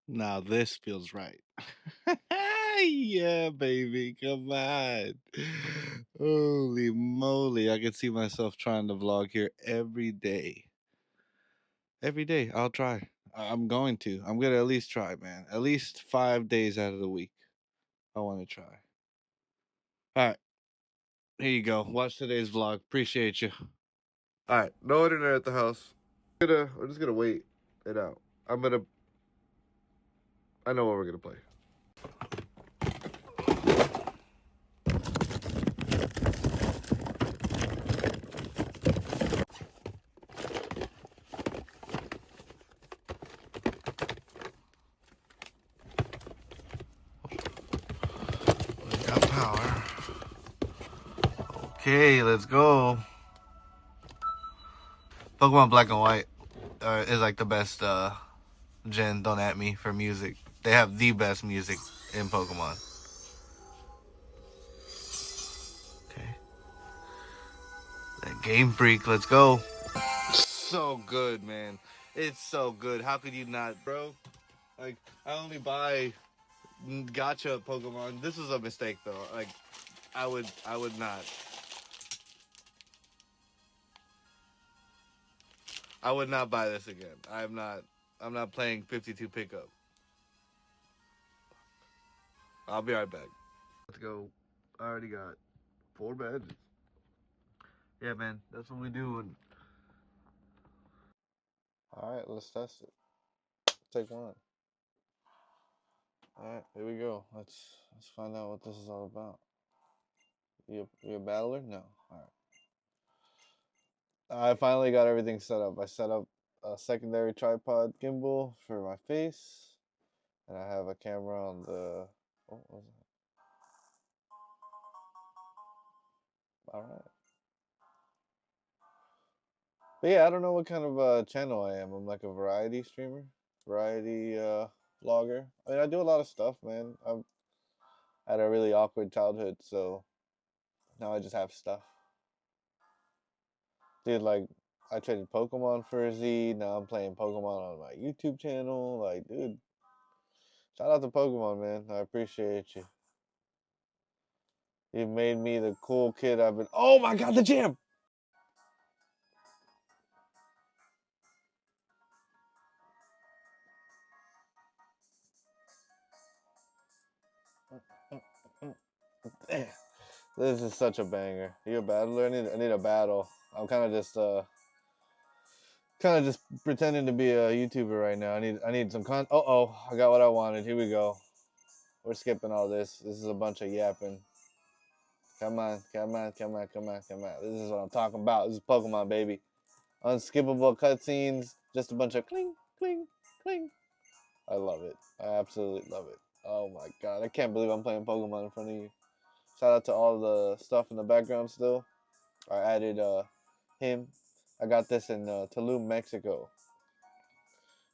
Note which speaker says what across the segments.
Speaker 1: Now this feels right. Yeah, baby, come on. Holy moly, I can see myself trying to vlog here every day. Every day, I'll try. I'm going to. I'm gonna at least try, man. At least 5 days out of the week. I want to try. All right, here you go. Watch today's vlog. Appreciate you. All right, no internet at the house. We're just gonna wait it out. I know what we're gonna play. We got power. Okay, let's go. Pokemon Black and White is like the best gen. Don't at me for music. They have the best music in Pokemon. Okay. That Game Freak, let's go. So good, man. It's so good. How could you not, bro? Like, I only buy gacha Pokemon. This is a mistake, though. Like, I would not. I would not buy this again. I'm not playing 52 pickup. I'll be right back. Let's go. I already got 4 badges. Yeah, man, that's what we do. All right, let's test it. Take one. All right, here we go. Let's find out what this is all about. You a battler? No. All right. I finally got everything set up. I set up a secondary tripod gimbal for my face, and I have a camera on the. Oh, what was that? All right. But yeah, I don't know what kind of channel I am. I'm like a variety streamer, variety vlogger. I mean, I do a lot of stuff, man. I've had a really awkward childhood, so now I just have stuff. Dude, like, I traded Pokemon for a Z. Now I'm playing Pokemon on my YouTube channel. Like, dude, shout out to Pokemon, man. I appreciate you. You made me the cool kid I've been. Oh my god, the gym! This is such a banger. You a battler? I need a battle. I'm kind of just pretending to be a YouTuber right now. I need some oh, I got what I wanted. Here we go. We're skipping all this. This is a bunch of yapping. Come on, come on, come on, come on, come on. This is what I'm talking about. This is Pokemon, baby. Unskippable cutscenes. Just a bunch of cling, cling, cling. I love it. I absolutely love it. Oh my god. I can't believe I'm playing Pokemon in front of you. Shout out to all the stuff in the background still. I added him. I got this in Tulum, Mexico.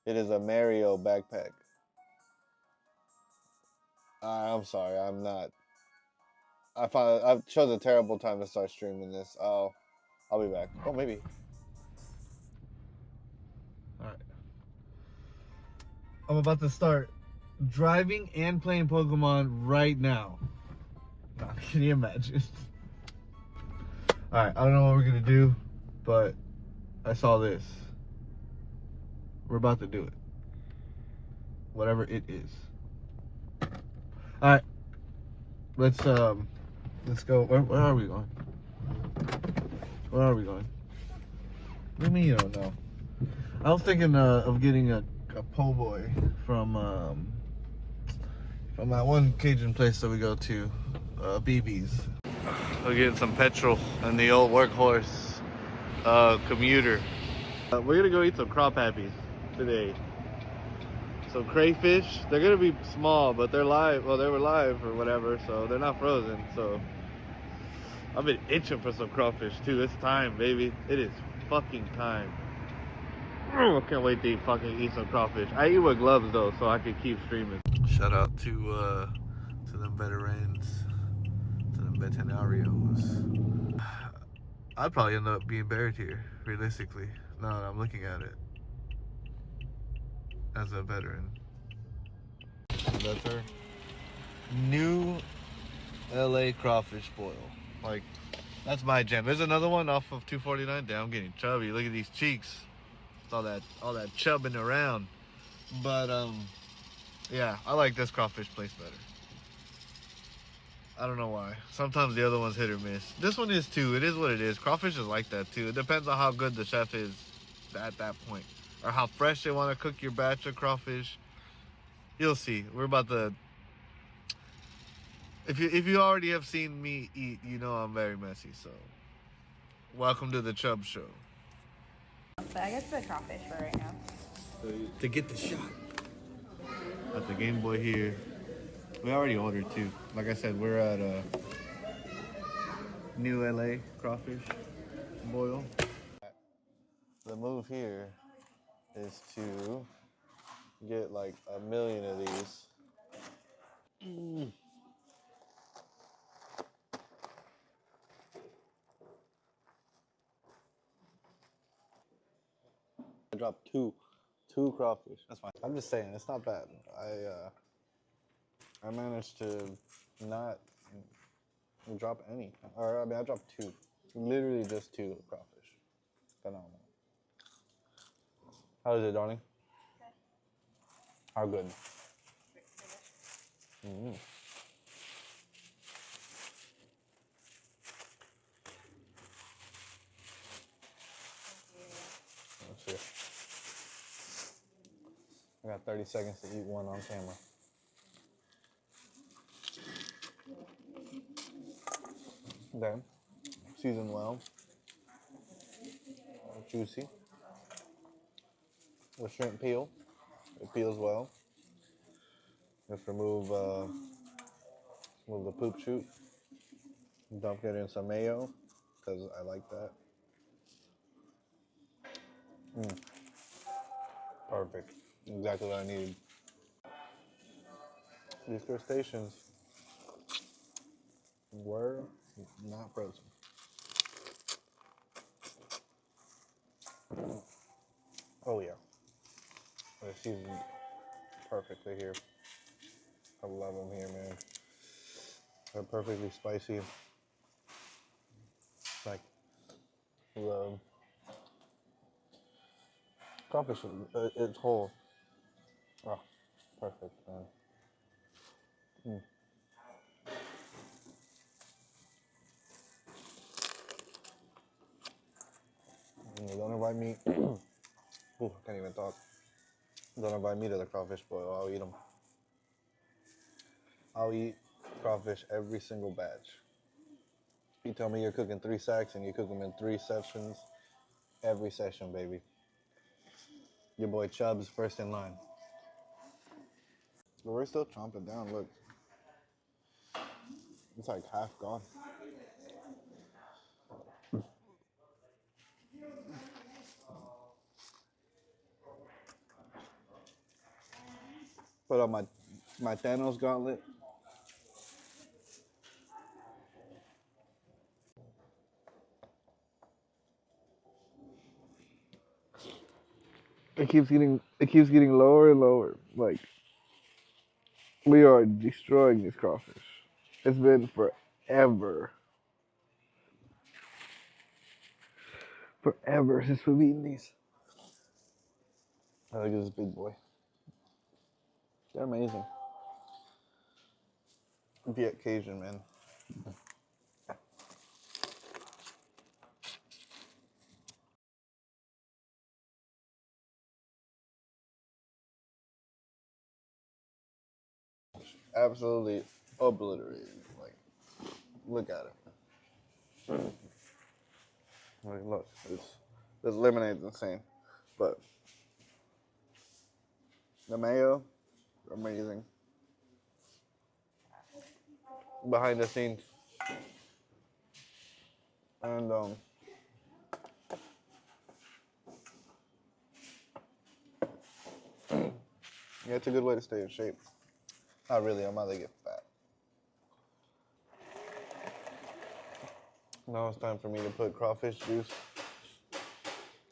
Speaker 1: It is a Mario backpack. I'm sorry, I'm not. I chose a terrible time to start streaming this. I'll be back. Oh, maybe. All right. I'm about to start driving and playing Pokemon right now. Can you imagine? All right, I don't know what we're gonna do, but I saw this. We're about to do it. Whatever it is. All right. Let's go. Where are we going? Where are we going? What do you mean you don't know? I was thinking of getting a po' boy from that one Cajun place that we go to, BB's. We're getting some petrol and the old workhorse commuter. We're gonna go eat some crop pappies today. So crayfish, they're gonna be small, but they're live. Well, they were live or whatever, so they're not frozen. So I've been itching for some crawfish too. It's time, baby. It is fucking time. I can't wait to eat some crawfish. I eat with gloves though, so I can keep streaming. Shout out to them veterans, to them veterinarios. I'd probably end up being buried here, realistically. Now that I'm looking at it, as a veteran. That's her. New LA crawfish boil. Like, that's my jam. There's another one off of 249. Damn, I'm getting chubby. Look at these cheeks. It's all that chubbing around. But yeah, I like this crawfish place better. I don't know why. Sometimes the other one's hit or miss. This one is too. It is what it is. Crawfish is like that too. It depends on how good the chef is at that point, or how fresh they want to cook your batch of crawfish. You'll see. We're about to. If you already have seen me eat, you know I'm very messy. So, welcome to the Chubb Show.
Speaker 2: But I guess the crawfish for right now.
Speaker 1: To get the shot. Got the Game Boy here. We already ordered too. Like I said, we're at New LA crawfish boil. The move here is to get like 1 million of these. I dropped two crawfish. That's fine. I'm just saying, it's not bad. I managed to not drop any. Or I mean, I dropped 2. Literally just 2 crawfish. Phenomenal. How is it, darling?
Speaker 2: Good.
Speaker 1: How good? Mm-hmm. Let's see. I got 30 seconds to eat one on camera. Okay. Seasoned well. Juicy. The shrimp peel. It peels well. Just remove the poop chute. Dump it in some mayo, because I like that. Perfect. Exactly what I needed. These crustaceans were not frozen. Oh yeah. They're seasoned perfectly here. I love them here, man. They're perfectly spicy. Like the crawfish, it's whole. Oh, perfect, man. Don't invite me. Ooh, I can't even talk. Don't invite me to the crawfish boil. I'll eat them. I'll eat crawfish every single batch. You tell me you're cooking 3 sacks and you cook them in 3 sessions. Every session, baby. Your boy Chubb's first in line. But we're still chomping down, look. It's like half gone. Put on my Thanos gauntlet. It keeps getting lower and lower. Like, we are destroying these crawfish. It's been forever. Forever since we've eaten these. I look at this big boy. They're amazing. Viet Cajun, man. Absolutely obliterated. Like, look at it. Like, look, this lemonade's insane. But the mayo, amazing. Behind the scenes. And yeah, it's a good way to stay in shape. Not really, I'm about to get fat. Now it's time for me to put crawfish juice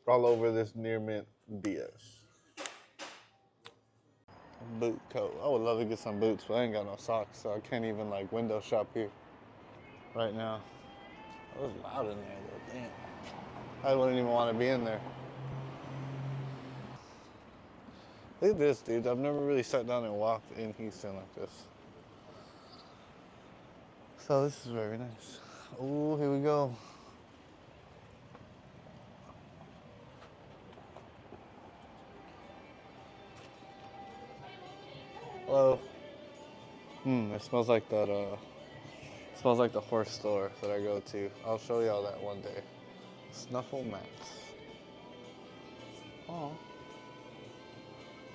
Speaker 1: all over this near mint BS. boot coat. I would love to get some boots, but I ain't got no socks, so I can't even like window shop here right now. It was loud in there though, damn. I wouldn't even want to be in there. Look at this, dude. I've never really sat down and walked in Houston like this. So this is very nice. Oh, here we go. Hello. It smells like that, smells like the horse store that I go to. I'll show y'all that one day. Snuffle mats. Oh.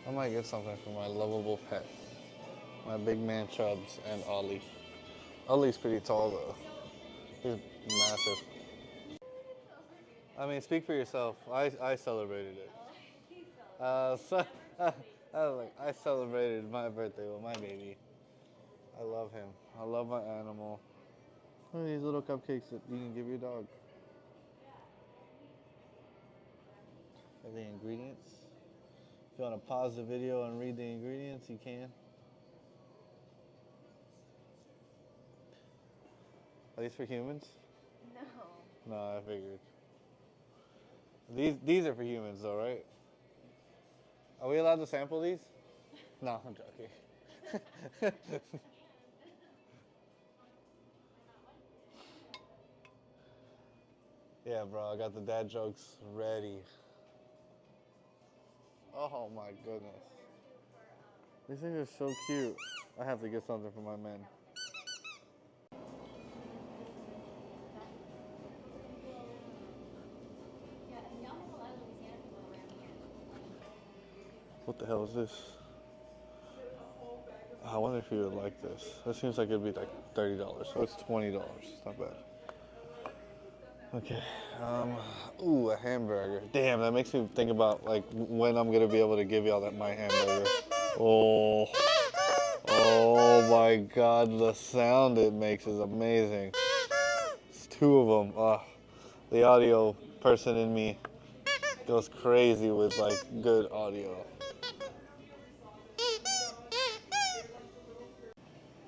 Speaker 1: I might get something for my lovable pet. My big man Chubbs and Ollie. Ollie's pretty tall though. He's massive. I mean, speak for yourself. I celebrated it. So, I was like, I celebrated my birthday with my baby. I love him. I love my animal. Look at these little cupcakes that you can give your dog. Are the ingredients? If you want to pause the video and read the ingredients, you can. Are these for humans?
Speaker 2: No.
Speaker 1: No, I figured. These are for humans though, right? Are we allowed to sample these? No, I'm joking. Yeah, bro, I got the dad jokes ready. Oh my goodness. These things are so cute. I have to get something for my men. What the hell is this? I wonder if you would like this. This seems like it'd be like $30, so it's $20. It's not bad. Okay. Ooh, a hamburger. Damn, that makes me think about like when I'm gonna be able to give y'all that my hamburger. Oh, oh my God, the sound it makes is amazing. It's two of them. The audio person in me goes crazy with like good audio.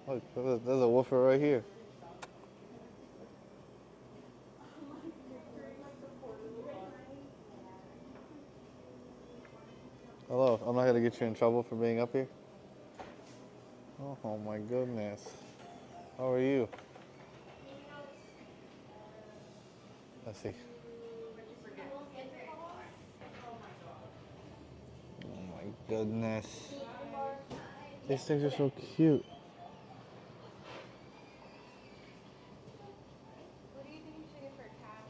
Speaker 1: Look, there's a woofer right here. Hello, I'm not gonna get you in trouble for being up here. Oh my goodness. How are you? Let's see. Oh my goodness. These things are so cute.
Speaker 2: What do you think you should get for a cat?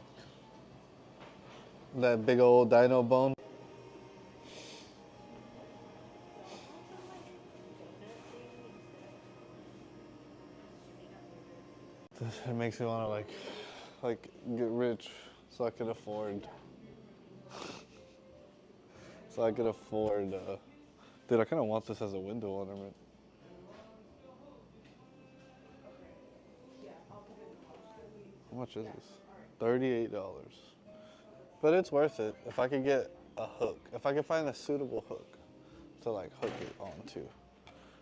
Speaker 1: That big old dino bone. It makes me want to like get rich so I can afford. So I could afford. Dude, I kind of want this as a window ornament. How much is this? $38. But it's worth it if I could get a hook. If I could find a suitable hook to like hook it onto.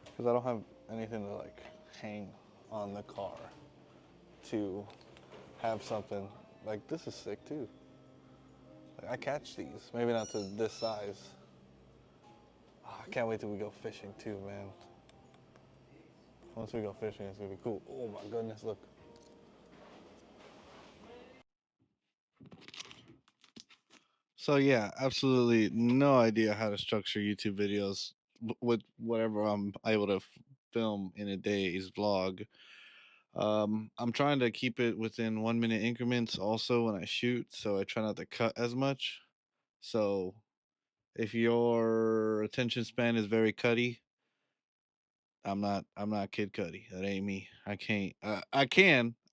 Speaker 1: Because I don't have anything to like hang on the car to have something. Like this is sick too. Like, I catch these. Maybe not to this size. Oh, I can't wait till we go fishing too, man. Once we go fishing, it's gonna be cool. Oh my goodness, look. So yeah, absolutely no idea how to structure YouTube videos with whatever I'm able to film in a day's vlog. I'm trying to keep it within 1 minute increments also when I shoot, so I try not to cut as much. So if your attention span is very cutty, I'm not Kid Cudi. That ain't me. I can't.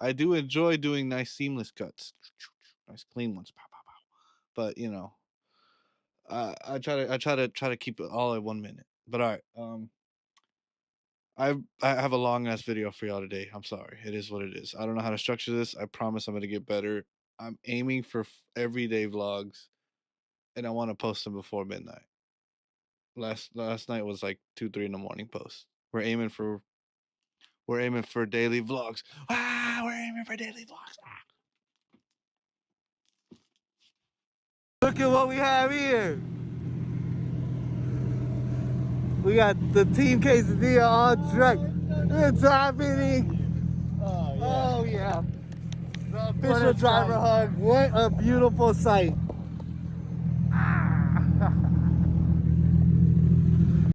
Speaker 1: I do enjoy doing nice seamless cuts, nice clean ones. Pow, pow, pow. But you know, I try to keep it all at 1 minute. But all right, I have a long ass video for y'all today. I'm sorry. It is what it is. I don't know how to structure this. I promise I'm gonna get better. I'm aiming for everyday vlogs, and I want to post them before midnight. Last night was like 2-3 in the morning post. We're aiming for daily vlogs. We're aiming for daily vlogs. Look at what we have here. We got the Team Quesadilla on track. It's happening. Oh yeah. The official driver hug. What a beautiful sight.